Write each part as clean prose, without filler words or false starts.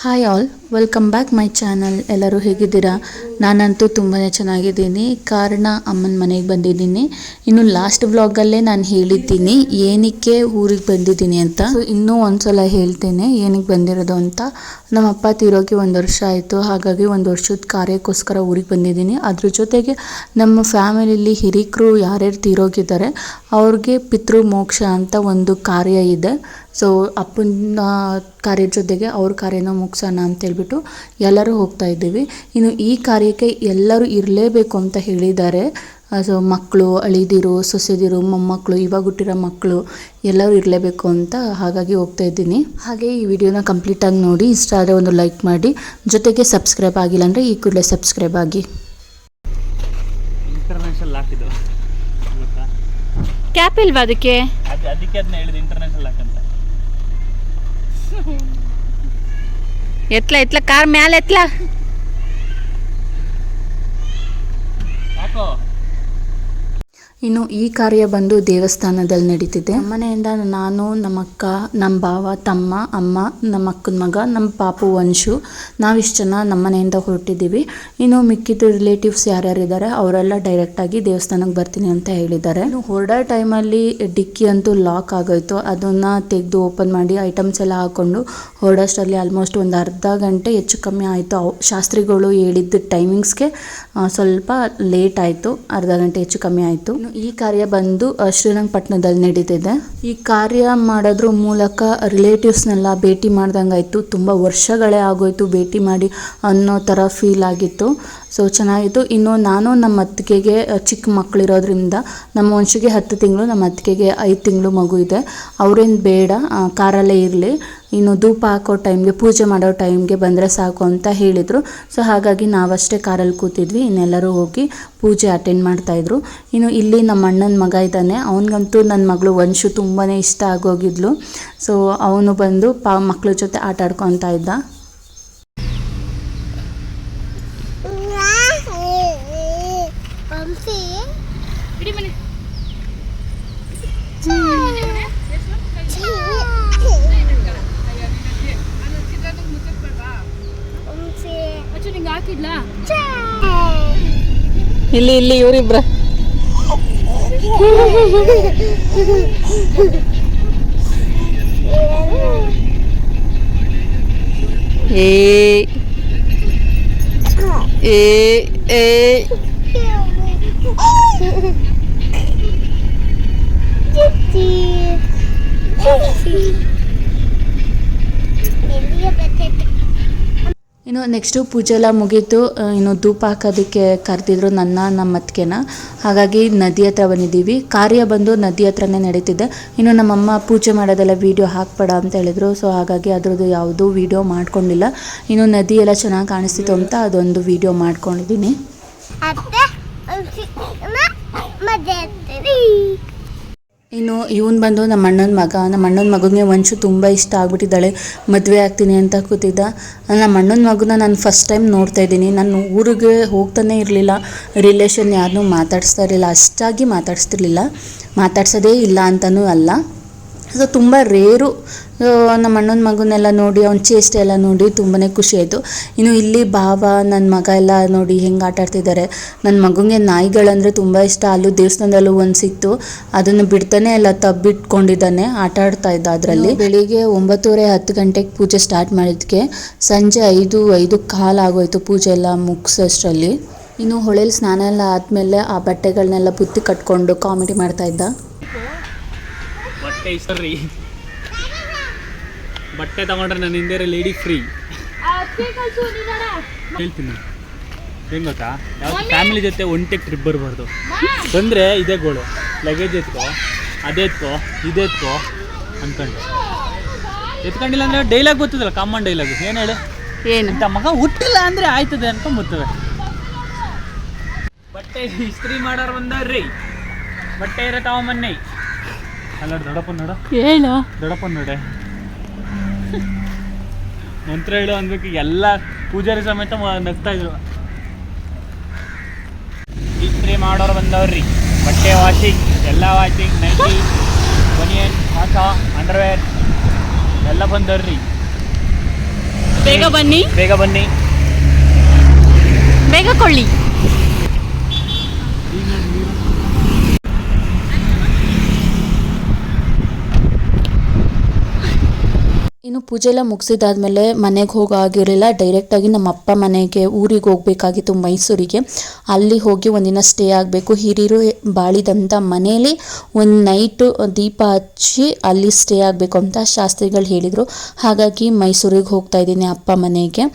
Hi all, welcome back my channel. ಎಲ್ಲರೂ ಹೇಗಿದ್ದೀರಾ? ನಾನಂತೂ ತುಂಬಾ ಚೆನ್ನಾಗಿದ್ದೀನಿ. ಕಾರಣ ಅಮ್ಮನ ಮನೆಗೆ ಬಂದಿದ್ದೀನಿ. ಇನ್ನು ಲಾಸ್ಟ್ ವ್ಲಾಗಲ್ಲೇ ನಾನು ಹೇಳಿದ್ದೀನಿ ಏನಕ್ಕೆ ಊರಿಗೆ ಬಂದಿದ್ದೀನಿ ಅಂತ. ಸೊ ಇನ್ನೂ ಒಂದ್ಸಲ ಹೇಳ್ತೇನೆ ಏನಕ್ಕೆ ಬಂದಿರೋದು ಅಂತ. ನಮ್ಮಪ್ಪ ತೀರೋಗಿ 1 ವರ್ಷ ಆಯಿತು. ಹಾಗಾಗಿ 1 ವರ್ಷದ ಕಾರ್ಯಕ್ಕೋಸ್ಕರ ಊರಿಗೆ ಬಂದಿದ್ದೀನಿ. ಅದ್ರ ಜೊತೆಗೆ ನಮ್ಮ ಫ್ಯಾಮಿಲಿಯಲ್ಲಿ ಹಿರಿಕರು ಯಾರ್ಯಾರು ತೀರೋಗಿದ್ದಾರೆ ಅವ್ರಿಗೆ ಪಿತೃ ಮೋಕ್ಷ ಅಂತ ಒಂದು ಕಾರ್ಯ ಇದೆ. ಸೊ ಅಪ್ಪನ ಕಾರ್ಯದ ಜೊತೆಗೆ ಅವ್ರ ಕಾರ್ಯನ ಮುಗಿಸೋಣ ಅಂತೇಳ್ಬಿಟ್ಟು ಎಲ್ಲರೂ ಹೋಗ್ತಾ ಇದ್ದೀವಿ. ಇನ್ನು ಈ ಕಾರ್ಯಕ್ಕೆ ಎಲ್ಲರೂ ಇರಲೇಬೇಕು ಅಂತ ಹೇಳಿದ್ದಾರೆ. ಸೊ ಮಕ್ಕಳು, ಅಳಿದಿರು, ಸೊಸೆದಿರು, ಮೊಮ್ಮಕ್ಕಳು, ಇವಾಗ ಹುಟ್ಟಿರೋ ಮಕ್ಕಳು ಎಲ್ಲರೂ ಇರಲೇಬೇಕು ಅಂತ. ಹಾಗಾಗಿ ಹೋಗ್ತಾ ಇದ್ದೀನಿ. ಹಾಗೆ ಈ ವಿಡಿಯೋನ ಕಂಪ್ಲೀಟಾಗಿ ನೋಡಿ. ಇಷ್ಟ ಆದರೆ ಒಂದು ಲೈಕ್ ಮಾಡಿ, ಜೊತೆಗೆ ಸಬ್ಸ್ಕ್ರೈಬ್ ಆಗಿಲ್ಲ ಅಂದರೆ ಈ ಕೂಡಲೇ ಸಬ್ಸ್ಕ್ರೈಬ್ ಆಗಿ. ಇಂಟರ್ನ್ಯಾಷನಲ್ ಲಾಕ್ ಇದು ಗೊತ್ತಾ? ಕ್ಯಾಪ್ ಇಲ್ವಾ ಅದಕ್ಕೆ? ಅದಕ್ಕೆ ಅದನ್ನ ಹೇಳಿದೆ ಇಂಟರ್ನ್ಯಾಷನಲ್ ಲಾಕ್ ಅಂತ. ಎತ್ಲ ಕಾರ್ ಮ್ಯಾಲೆ ಎತ್ಲ. ಯಾಕೋ ಇನ್ನು ಈ ಕಾರ್ಯ ಬಂದು ದೇವಸ್ಥಾನದಲ್ಲಿ ನಡೀತಿದೆ. ಮನೆಯಿಂದ ನಾನು, ನಮ್ಮ ಅಕ್ಕ, ನಮ್ಮ ಭಾವ, ತಮ್ಮ, ಅಮ್ಮ, ನಮ್ಮ ಅಕ್ಕನ ಮಗ, ನಮ್ಮ ಪಾಪು ವಂಶು, ನಾವಿಷ್ಟು ಜನ ನಮ್ಮ ಮನೆಯಿಂದ ಹೊರಟಿದ್ದೀವಿ. ಇನ್ನು ಮಿಕ್ಕಿದ ರಿಲೇಟಿವ್ಸ್ ಯಾರ್ಯಾರಿದ್ದಾರೆ ಅವರೆಲ್ಲ ಡೈರೆಕ್ಟಾಗಿ ದೇವಸ್ಥಾನಕ್ಕೆ ಬರ್ತೀನಿ ಅಂತ ಹೇಳಿದ್ದಾರೆ. ಇನ್ನು ಹೊರಡೋ ಟೈಮಲ್ಲಿ ಡಿಕ್ಕಿ ಅಂತೂ ಲಾಕ್ ಆಗೋಯ್ತು. ಅದನ್ನು ತೆಗೆದು ಓಪನ್ ಮಾಡಿ ಐಟಮ್ಸ್ ಎಲ್ಲ ಹಾಕ್ಕೊಂಡು ಹೊರಡೋಷ್ಟರಲ್ಲಿ ಆಲ್ಮೋಸ್ಟ್ ಒಂದು ಅರ್ಧ ಗಂಟೆ ಹೆಚ್ಚು ಕಮ್ಮಿ ಆಯಿತು. ಶಾಸ್ತ್ರಿಗಳು ಹೇಳಿದ್ದ ಟೈಮಿಂಗ್ಸ್ಗೆ ಸ್ವಲ್ಪ ಲೇಟ್ ಆಯಿತು. ಅರ್ಧ ಗಂಟೆ ಹೆಚ್ಚು ಕಮ್ಮಿ ಆಯಿತು. ಈ ಕಾರ್ಯ ಬಂದು ಶ್ರೀರಂಗಪಟ್ಟಣದಲ್ಲಿ ನಡೀತಿದೆ. ಈ ಕಾರ್ಯ ಮಾಡೋದ್ರ ಮೂಲಕ ರಿಲೇಟಿವ್ಸ್ನೆಲ್ಲ ಭೇಟಿ ಮಾಡ್ದಂಗಾಯಿತು. ತುಂಬ ವರ್ಷಗಳೇ ಆಗೋಯ್ತು ಭೇಟಿ ಮಾಡಿ ಅನ್ನೋ ಥರ ಫೀಲ್ ಆಗಿತ್ತು. ಸೊ ಚೆನ್ನಾಗಿತ್ತು. ಇನ್ನು ನಾನು ನಮ್ಮ ಅತ್ತಿಗೆಗೆ ಚಿಕ್ಕ ಮಕ್ಕಳಿರೋದ್ರಿಂದ ನಮ್ಮ ವಂಶಿಗೆ 10 ತಿಂಗಳು, ನಮ್ಮ ಅತ್ತಿಗೆಗೆ 5 ತಿಂಗಳು ಮಗು ಇದೆ. ಅವ್ರೇನು ಬೇಡ, ಕಾರಲ್ಲೇ ಇರಲಿ, ಇನ್ನು ಧೂಪ ಹಾಕೋ ಟೈಮ್ಗೆ, ಪೂಜೆ ಮಾಡೋ ಟೈಮ್ಗೆ ಬಂದರೆ ಸಾಕು ಅಂತ ಹೇಳಿದರು. ಸೊ ಹಾಗಾಗಿ ನಾವಷ್ಟೇ ಕಾರಲ್ಲಿ ಕೂತಿದ್ವಿ. ಇನ್ನೆಲ್ಲರೂ ಹೋಗಿ ಪೂಜೆ ಅಟೆಂಡ್ ಮಾಡ್ತಾಯಿದ್ರು. ಇನ್ನು ಇಲ್ಲಿ ನಮ್ಮ ಅಣ್ಣನ ಮಗ ಇದ್ದಾನೆ. ಅವನಿಗಂತೂ ನನ್ನ ಮಗಳು ವಂಶು ತುಂಬಾ ಇಷ್ಟ ಆಗೋಗಿದ್ಲು. ಸೊ ಅವನು ಬಂದು ಮಕ್ಕಳ ಜೊತೆ ಆಟ ಆಡ್ಕೊತಾ ಇದ್ದ. ಇಲ್ಲಿ ಇವರಿಬ್ರ ಏ ಇನ್ನು ನೆಕ್ಸ್ಟು ಪೂಜೆ ಎಲ್ಲ ಮುಗೀತು. ಇನ್ನು ಧೂಪ ಹಾಕೋದಕ್ಕೆ ಕರೆದಿದ್ರು ನಮ್ಮ ಅತ್ತಿಗೆನ. ಹಾಗಾಗಿ ನದಿ ಹತ್ರ ಬಂದಿದ್ದೀವಿ. ಕಾರ್ಯ ಬಂದು ನದಿ ಹತ್ರನೇ ನಡೀತಿದೆ. ಇನ್ನು ನಮ್ಮಮ್ಮ ಪೂಜೆ ಮಾಡೋದೆಲ್ಲ ವೀಡಿಯೋ ಹಾಕ್ಬೇಡ ಅಂತ ಹೇಳಿದ್ರು. ಸೊ ಹಾಗಾಗಿ ಅದ್ರದ್ದು ಯಾವುದೂ ವೀಡಿಯೋ ಮಾಡ್ಕೊಂಡಿಲ್ಲ. ಇನ್ನು ನದಿ ಎಲ್ಲ ಚೆನ್ನಾಗಿ ಕಾಣಿಸ್ತಿತ್ತು ಅಂತ ಅದೊಂದು ವೀಡಿಯೋ ಮಾಡ್ಕೊಂಡಿದ್ದೀನಿ. ಇನ್ನು ಇವನು ಬಂದು ನಮ್ಮ ಅಣ್ಣನ ಮಗ. ನಮ್ಮ ಅಣ್ಣನ ಮಗನಿಗೆ ವಂಶು ತುಂಬ ಇಷ್ಟ ಆಗ್ಬಿಟ್ಟಿದ್ದಾಳೆ. ಮದುವೆ ಆಗ್ತೀನಿ ಅಂತ ಕೂತಿದ್ದ. ನಮ್ಮ ಅಣ್ಣನ ಮಗನ ನಾನು ಫಸ್ಟ್ ಟೈಮ್ ನೋಡ್ತಾ ಇದ್ದೀನಿ. ನಾನು ಊರಿಗೆ ಹೋಗ್ತಾನೆ ಇರಲಿಲ್ಲ. ರಿಲೇಷನ್ ಯಾರನ್ನೂ ಮಾತಾಡಿಸ್ತಾ ಇರಲಿಲ್ಲ, ಅಷ್ಟಾಗಿ ಮಾತಾಡಿಸ್ತಿರ್ಲಿಲ್ಲ. ಮಾತಾಡ್ಸೋದೇ ಇಲ್ಲ ಅಂತಲೂ ಅಲ್ಲ. ಸೊ ತುಂಬ ರೇರು. ನಮ್ಮ ಅಣ್ಣನ ಮಗನೆಲ್ಲ ನೋಡಿ, ಅವ್ನ ಚೇಷ್ಟೆ ಎಲ್ಲ ನೋಡಿ ತುಂಬಾ ಖುಷಿ ಆಯಿತು. ಇನ್ನು ಇಲ್ಲಿ ಭಾವ, ನನ್ನ ಮಗ ಎಲ್ಲ ನೋಡಿ ಹೆಂಗೆ ಆಟ ಆಡ್ತಿದ್ದಾರೆ. ನನ್ನ ಮಗನಿಗೆ ನಾಯಿಗಳಂದರೆ ತುಂಬ ಇಷ್ಟ. ಅಲ್ಲೂ ದೇವಸ್ಥಾನದಲ್ಲೂ ಒಂದು ಸಿಕ್ತು, ಅದನ್ನು ಬಿಡ್ತಾನೆ ಎಲ್ಲ ತಬ್ಬಿಟ್ಕೊಂಡಿದ್ದಾನೆ, ಆಟ ಆಡ್ತಾ ಇದ್ದ ಅದರಲ್ಲಿ. ಬೆಳಿಗ್ಗೆ 9:30-10 ಗಂಟೆಗೆ ಪೂಜೆ ಸ್ಟಾರ್ಟ್ ಮಾಡಿದ್ದಕ್ಕೆ ಸಂಜೆ 5-5:15 ಆಗೋಯ್ತು ಪೂಜೆ ಎಲ್ಲ ಮುಗಿಸೋಷ್ಟರಲ್ಲಿ. ಇನ್ನು ಹೊಳೆಯಲ್ಲಿ ಸ್ನಾನ ಎಲ್ಲ ಆದಮೇಲೆ ಆ ಬಟ್ಟೆಗಳನ್ನೆಲ್ಲ ಬುತ್ತಿ ಕಟ್ಕೊಂಡು ಕಾಮಿಡಿ ಮಾಡ್ತಾ ಇದ್ದ. ಬಟ್ಟೆ ತಗೊಂಡ್ರೆ ನನ್ನ ಹಿಂದೆ ಲೇಡಿ ಫ್ರೀ ಹೇಳ್ತೀನಿ. ಹೆಂಗೆ ಗೊತ್ತಾ, ಯಾವ ಫ್ಯಾಮಿಲಿ ಜೊತೆ ಒಂಟಿಗೆ ಟ್ರಿಪ್ ಬರಬಾರ್ದು. ಬಂದರೆ ಇದೇ ಗೋಳು, ಲಗೇಜ್ ಎತ್ಕೋ, ಅದೇ ಎತ್ಕೋ, ಇದೇ ಎತ್ಕೋ ಅಂದ್ಕೊಂಡು. ಎತ್ಕೊಂಡಿಲ್ಲ ಅಂದರೆ ಡೈಲಾಗ್ ಗೊತ್ತದಲ್ಲ, ಕಾಮನ್ ಡೈಲಾಗ್. ಏನು ಹೇಳಿ, ಏನಂತ ಮಗ ಹುಟ್ಟಿಲ್ಲ ಅಂದರೆ ಆಯ್ತದೆ ಅನ್ಕೊಂಬರ್ತವೆ. ಬಟ್ಟೆ ಇಸ್ತ್ರಿ ಮಾಡೋರು ಬಂದವ್ರಿ, ಬಟ್ಟೆ ಇರೋ ತಗೊಂಬನ್ನಿ. ಅಲ್ಲ ದೊಡ್ಡಪ್ಪ ನೋಡು, ಹೇಳು ದೊಡ್ಡಪ್ಪ ನೋಡೆ ಮಂತ್ರ ಹೇಳು ಅನ್ಬೇಕು. ಎಲ್ಲ ಪೂಜಾರಿ ಸಮೇತ ನಗ್ತಾ ಇದ್ರು. ಇಸ್ತ್ರಿ ಮಾಡೋರು ಬಂದವ್ರಿ, ಬಟ್ಟೆ ವಾಷಿಂಗ್, ಎಲ್ಲ ವಾಷಿಂಗ್, ನೈಟಿ, ಬನಿಯನ್, ಹಾಕ, ಅಂಡರ್ವೇರ್ ಎಲ್ಲ ಬಂದವ್ರಿ. ಬೇಗ ಬನ್ನಿ, ಬೇಗ ಬನ್ನಿ. ಬೇಗ ಕೊಳ್ಳಿ. ಇನ್ನು ಪೂಜೆ ಎಲ್ಲ ಮುಗಿಸಿದಾದ್ಮೇಲೆ ಮನೆಗೆ ಹೋಗಾಗಿರಲಿಲ್ಲ. ಡೈರೆಕ್ಟಾಗಿ ನಮ್ಮ ಅಪ್ಪ ಮನೆಗೆ ಊರಿಗೆ ಹೋಗಬೇಕಾಗಿತ್ತು, ಮೈಸೂರಿಗೆ. ಅಲ್ಲಿ ಹೋಗಿ ಒಂದಿನ ಸ್ಟೇ ಆಗಬೇಕು. ಹಿರಿಯರು ಬಾಳಿದಂಥ ಮನೇಲಿ ಒಂದು ನೈಟು ದೀಪ ಹಚ್ಚಿ ಅಲ್ಲಿ ಸ್ಟೇ ಆಗಬೇಕು ಅಂತ ಶಾಸ್ತ್ರಿಗಳು ಹೇಳಿದರು. ಹಾಗಾಗಿ ಮೈಸೂರಿಗೆ ಹೋಗ್ತಾ ಇದ್ದೀನಿ ಅಪ್ಪ ಮನೆಗೆ.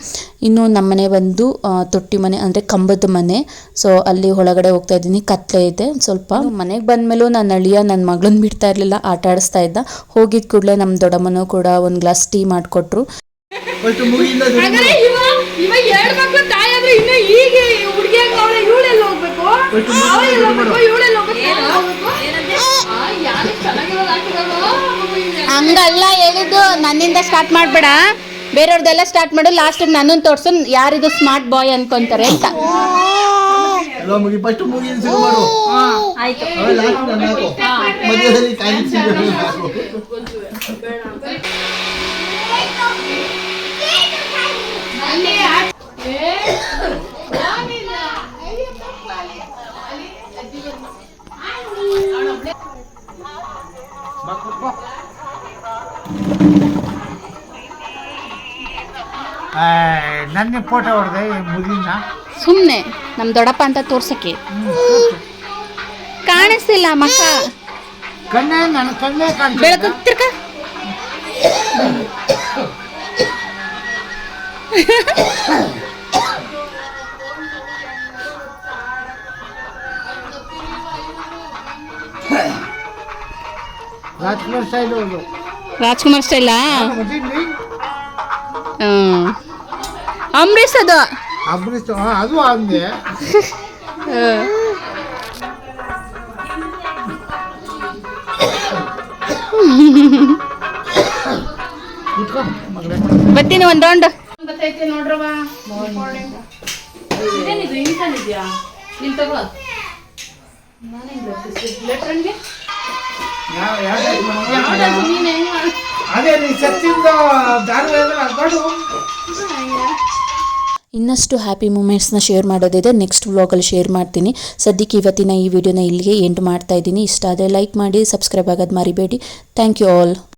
ಇನ್ನು ನಮ್ಮ ಮನೆ ಬಂದು ತೊಟ್ಟಿ ಮನೆ ಅಂದರೆ ಕಂಬದ ಮನೆ. ಸೊ ಅಲ್ಲಿ ಒಳಗಡೆ ಹೋಗ್ತಾ ಇದ್ದೀನಿ. ಕತ್ಲೆ ಇದೆ ಸ್ವಲ್ಪ. ಮನೆಗೆ ಬಂದಮೇಲೂ ನನ್ನ ಅಳಿಯ ನನ್ನ ಮಗಳನ್ನ ಬಿಡ್ತಾ ಇರಲಿಲ್ಲ, ಆಟ ಆಡಿಸ್ತಾ ಇದ್ದ. ಹೋಗಿದ ಕೂಡಲೇ ನಮ್ಮ ದೊಡ್ಡಮ್ಮನೂ ಕೂಡ ಒಂದು ಗ್ಲಾಸ್ ಟೀ ಮಾಡಿಕೊಟ್ರು. ಹಂಗಲ್ಲ ಹೇಳಿದ್ದು, ನನ್ನಿಂದ ಸ್ಟಾರ್ಟ್ ಮಾಡ್ಬೇಡ, ಬೇರೆಯವ್ರದ್ದೆಲ್ಲ ಸ್ಟಾರ್ಟ್ ಮಾಡು. ಲಾಸ್ಟಿಗೆ ನನ್ನನ್ನು ತೋರ್ಸು, ಯಾರಿದು ಸ್ಮಾರ್ಟ್ ಬಾಯ್ ಅನ್ಕೊಂತಾರೆ ಅಂತ. ನನ್ನ ಫೋಟೋ ಹೊಡೆದೆ ಮುಗಿನ ಸುಮ್ಮನೆ ನಮ್ಮ ದೊಡ್ಡಪ್ಪ ಅಂತ ತೋರ್ಸಕ್ಕೆ ಕಾಣಿಸ್ತಿಲ್ಲ ಮಕ್ಕ. ಕಣ್ಣೇ ನನ್ನ ಕಣ್ಣೇ ಕಾಣ್ತಾ ಬೆಳಕು ತಿರ್ಕ. ರಾಜ್ಕುಮಾರ್ ಸ್ಟೈಲ್ ಒಂದು ರಾಜ್ಕುಮಾರ್ ಸ್ಟೈಲಾ? ಅಂಬರೀಷ್ ಅದು. ಅಂಬರೀಷ್ ಅದು ಅಂದೆ. ಬರ್ತೀನಿ ಒಂದು ರೌಂಡ್. ಅದೇ ನೀ ಸಚ್ಚಿಂದ ಧಾರವಾಡ ಇನ್ನಷ್ಟು ಹ್ಯಾಪಿ ಮೂಮೆಂಟ್ಸ್ನ ಶೇರ್ ಮಾಡೋದಿದೆ, ನೆಕ್ಸ್ಟ್ ವ್ಲಾಗಲ್ಲಿ ಶೇರ್ ಮಾಡ್ತೀನಿ. ಸದ್ಯಕ್ಕೆ ಇವತ್ತಿನ ಈ ವಿಡಿಯೋನ ಇಲ್ಲಿಗೆ ಎಂಡ್ ಮಾಡ್ತಾ ಇದ್ದೀನಿ. ಇಷ್ಟ ಆದರೆ ಲೈಕ್ ಮಾಡಿ, ಸಬ್ಸ್ಕ್ರೈಬ್ ಆಗೋದು ಮರಿಬೇಡಿ. Thank you all.